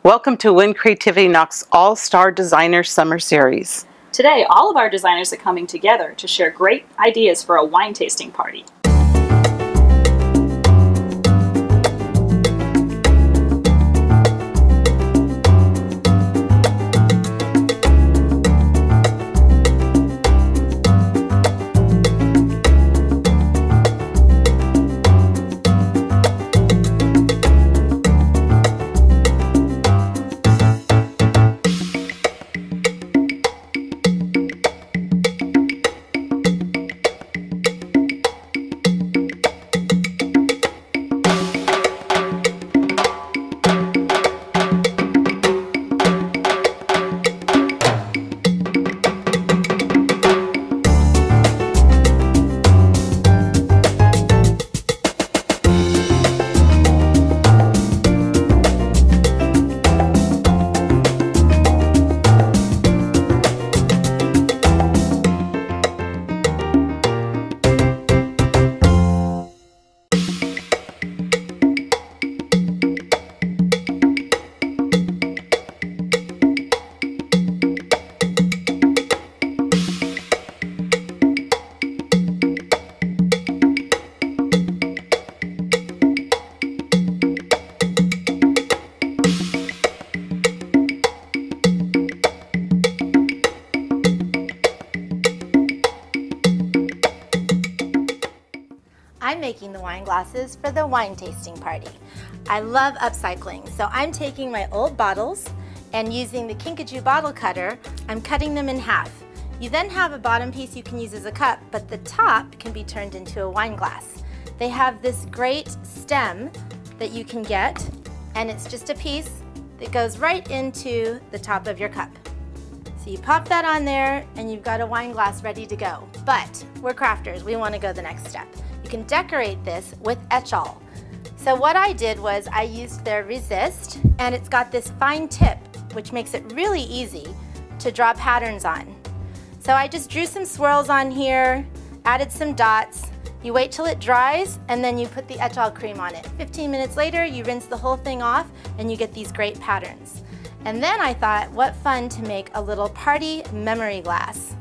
Welcome to Win Creativity Knox All-Star Designer Summer Series. Today, all of our designers are coming together to share great ideas for a wine tasting party. I'm making the wine glasses for the wine tasting party. I love upcycling, so I'm taking my old bottles and using the Kinkajou bottle cutter, I'm cutting them in half. You then have a bottom piece you can use as a cup, but the top can be turned into a wine glass. They have this great stem that you can get, and it's just a piece that goes right into the top of your cup. So you pop that on there and you've got a wine glass ready to go. But we're crafters, we want to go the next step. You can decorate this with etchall. So what I did was I used their Resist, and it's got this fine tip which makes it really easy to draw patterns on. So I just drew some swirls on here, added some dots. You wait till it dries and then you put the etchall cream on it. 15 minutes later you rinse the whole thing off and you get these great patterns. And then I thought, what fun to make a little party memory glass.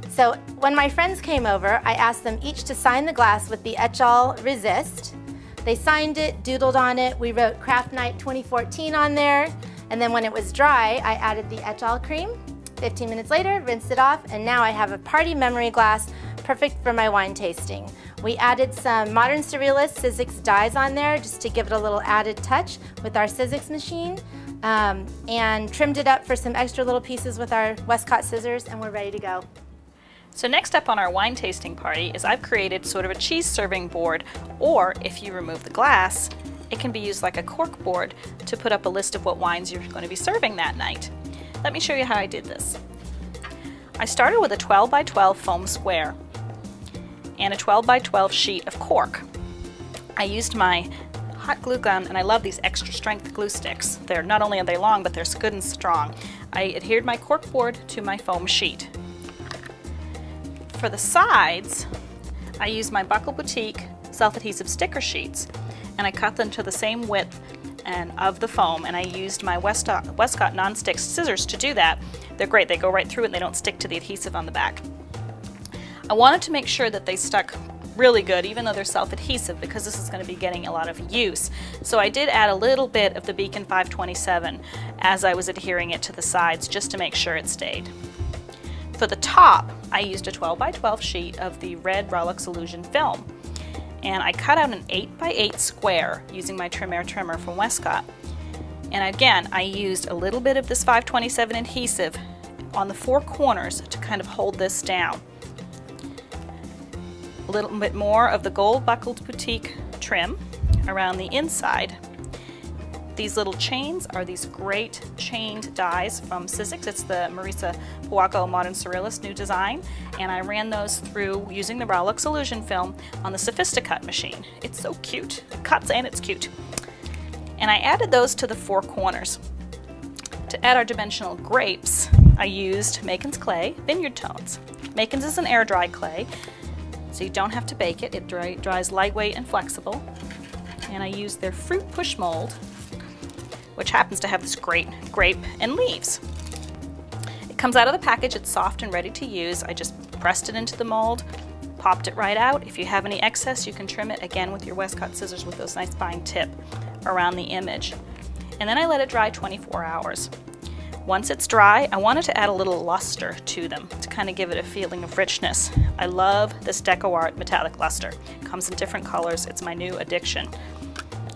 So when my friends came over, I asked them each to sign the glass with the etchall Resist. They signed it, doodled on it. We wrote Craft Night 2014 on there. And then when it was dry, I added the etchall cream. 15 minutes later, rinsed it off, and now I have a party memory glass perfect for my wine tasting. We added some Modern Surrealist Sizzix dies on there just to give it a little added touch with our Sizzix machine. And trimmed it up for some extra little pieces with our Westcott scissors, and we're ready to go. So next up on our wine tasting party is I've created sort of a cheese serving board, or if you remove the glass, it can be used like a cork board to put up a list of what wines you're going to be serving that night. Let me show you how I did this. I started with a 12 by 12 foam square and a 12 by 12 sheet of cork. I used my hot glue gun, and I love these extra strength glue sticks. They're not only are they long, but they're good and strong. I adhered my cork board to my foam sheet. For the sides, I used my Buckle Boutique self-adhesive sticker sheets, and I cut them to the same width and of the foam, and I used my Westcott non-stick scissors to do that. They're great, they go right through it and they don't stick to the adhesive on the back. I wanted to make sure that they stuck really good, even though they're self-adhesive, because this is going to be getting a lot of use. So I did add a little bit of the Beacon 527 as I was adhering it to the sides, just to make sure it stayed. For the top, I used a 12 by 12 sheet of the red Rolex Illusion film, and I cut out an 8 by 8 square using my Trim Air trimmer from Westcott. And again, I used a little bit of this 527 adhesive on the four corners to kind of hold this down. A little bit more of the gold buckled boutique trim around the inside. These little chains are these great chained dies from Sizzix. It's the Marisa Puaco Modern Surrealist new design, and I ran those through using the Rolex Illusion film on the Sophisticut machine. It's so cute. It cuts and it's cute. And I added those to the four corners. To add our dimensional grapes, I used Macon's clay, Vineyard Tones. Macon's is an air dry clay, so you don't have to bake it. It dries lightweight and flexible. And I used their fruit push mold which happens to have this great grape and leaves. It comes out of the package, it's soft and ready to use. I just pressed it into the mold, popped it right out. If you have any excess, you can trim it again with your Westcott scissors with those nice fine tip around the image. And then I let it dry 24 hours. Once it's dry, I wanted to add a little luster to them to kind of give it a feeling of richness. I love this DecoArt metallic luster. It comes in different colors. It's my new addiction.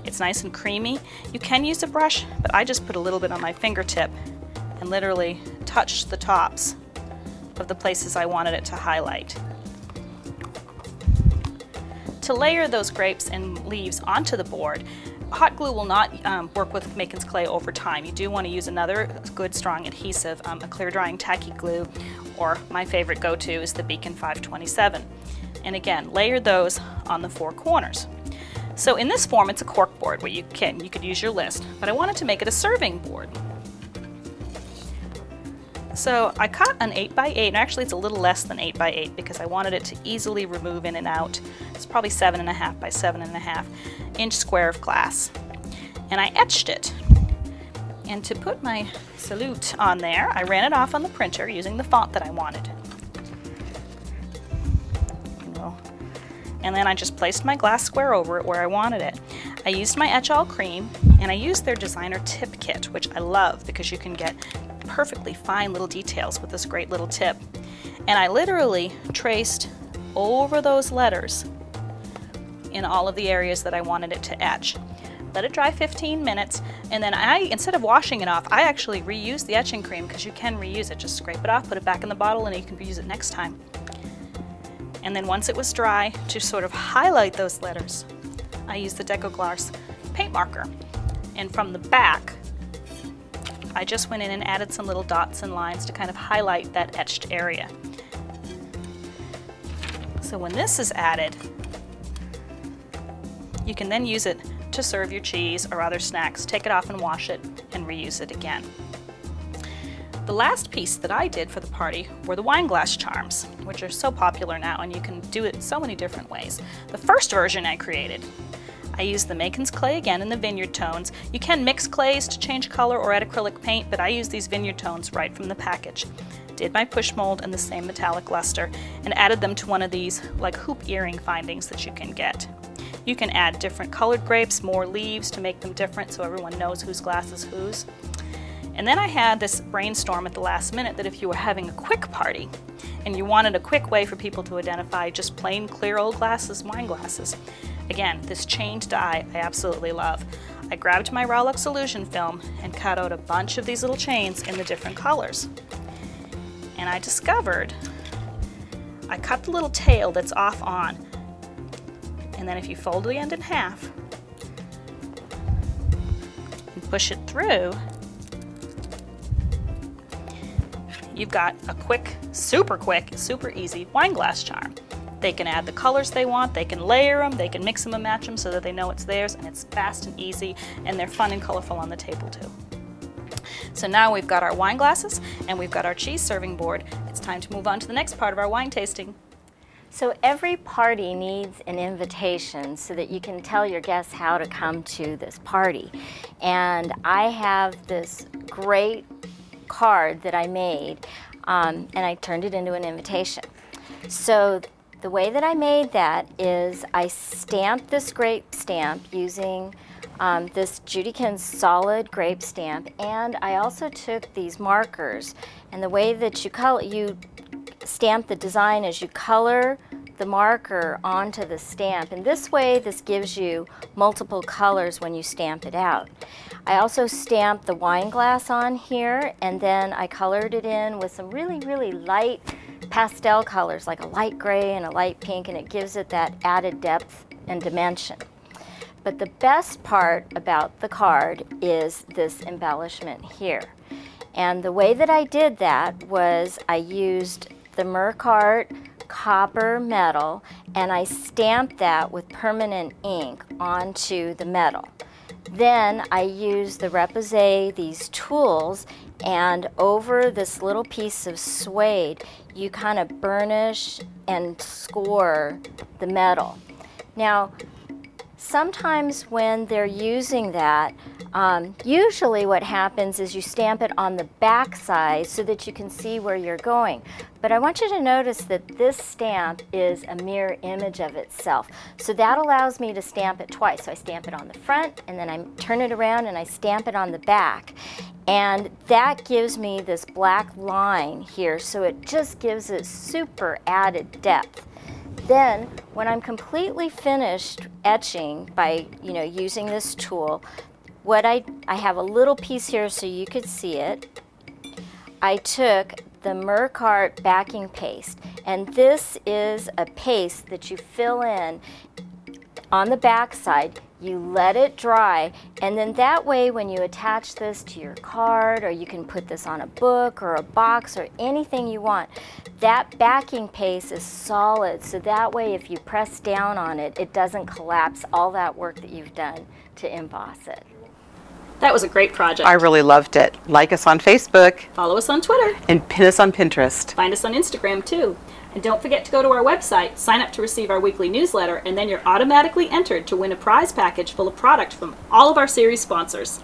It's nice and creamy. You can use a brush, but I just put a little bit on my fingertip and literally touched the tops of the places I wanted it to highlight. To layer those grapes and leaves onto the board, hot glue will not work with Makin's clay over time. You do want to use another good strong adhesive, a clear drying tacky glue, or my favorite go-to is the Beacon 527. And again, layer those on the four corners. So in this form, it's a cork board where you could use your list, but I wanted to make it a serving board. So I cut an 8x8, and actually it's a little less than 8x8 because I wanted it to easily remove in and out. It's probably 7.5 by 7.5 inch square of glass. And I etched it. And to put my salute on there, I ran it off on the printer using the font that I wanted. And then I just placed my glass square over it where I wanted it. I used my Etch All Cream, and I used their designer tip kit, which I love because you can get perfectly fine little details with this great little tip. And I literally traced over those letters in all of the areas that I wanted it to etch. Let it dry 15 minutes, and then instead of washing it off, I actually reused the etching cream because you can reuse it. Just scrape it off, put it back in the bottle, and you can reuse it next time. And then once it was dry, to sort of highlight those letters, I used the DecoGlass paint marker. And from the back, I just went in and added some little dots and lines to kind of highlight that etched area. So when this is added, you can then use it to serve your cheese or other snacks. Take it off and wash it and reuse it again. The last piece that I did for the party were the wine glass charms, which are so popular now, and you can do it in so many different ways. The first version I created, I used the Makin's clay again in the vineyard tones. You can mix clays to change color or add acrylic paint, but I used these vineyard tones right from the package. Did my push mold in the same metallic luster and added them to one of these like hoop earring findings that you can get. You can add different colored grapes, more leaves to make them different so everyone knows whose glass is whose. And then I had this brainstorm at the last minute that if you were having a quick party and you wanted a quick way for people to identify just plain clear old glasses, wine glasses. Again, this chained die I absolutely love. I grabbed my Rowlux illusion film and cut out a bunch of these little chains in the different colors. And I discovered I cut the little tail that's off on, and then if you fold the end in half and push it through, you've got a quick, super easy wine glass charm. They can add the colors they want, they can layer them, they can mix them and match them so that they know it's theirs, and it's fast and easy, and they're fun and colorful on the table too. So now we've got our wine glasses and we've got our cheese serving board. It's time to move on to the next part of our wine tasting. So every party needs an invitation so that you can tell your guests how to come to this party. And I have this great card that I made, and I turned it into an invitation. So the way that I made that is I stamped this grape stamp using this Judi solid grape stamp, and I also took these markers, and the way that you stamp the design is you color the marker onto the stamp, and this way this gives you multiple colors when you stamp it out. I also stamped the wine glass on here, and then I colored it in with some really light pastel colors like a light gray and a light pink, and it gives it that added depth and dimension. But the best part about the card is this embellishment here. And the way that I did that was I used the Mercart copper metal, and I stamped that with permanent ink onto the metal. Then I used the Repoussé, these tools, and over this little piece of suede, you kind of burnish and score the metal. Now, sometimes when they're using that, Usually what happens is you stamp it on the back side so that you can see where you're going. But I want you to notice that this stamp is a mirror image of itself. So that allows me to stamp it twice. So I stamp it on the front, and then I turn it around and I stamp it on the back. And that gives me this black line here, so it just gives it super added depth. Then, when I'm completely finished etching by, using this tool, what I have a little piece here so you could see it. I took the Mercart backing paste, and this is a paste that you fill in on the back side. You let it dry, and then that way when you attach this to your card, or you can put this on a book or a box or anything you want, that backing paste is solid, so that way if you press down on it, it doesn't collapse all that work that you've done to emboss it. That was a great project. I really loved it. Like us on Facebook. Follow us on Twitter. And pin us on Pinterest. Find us on Instagram too. And don't forget to go to our website, sign up to receive our weekly newsletter, and then you're automatically entered to win a prize package full of product from all of our series sponsors.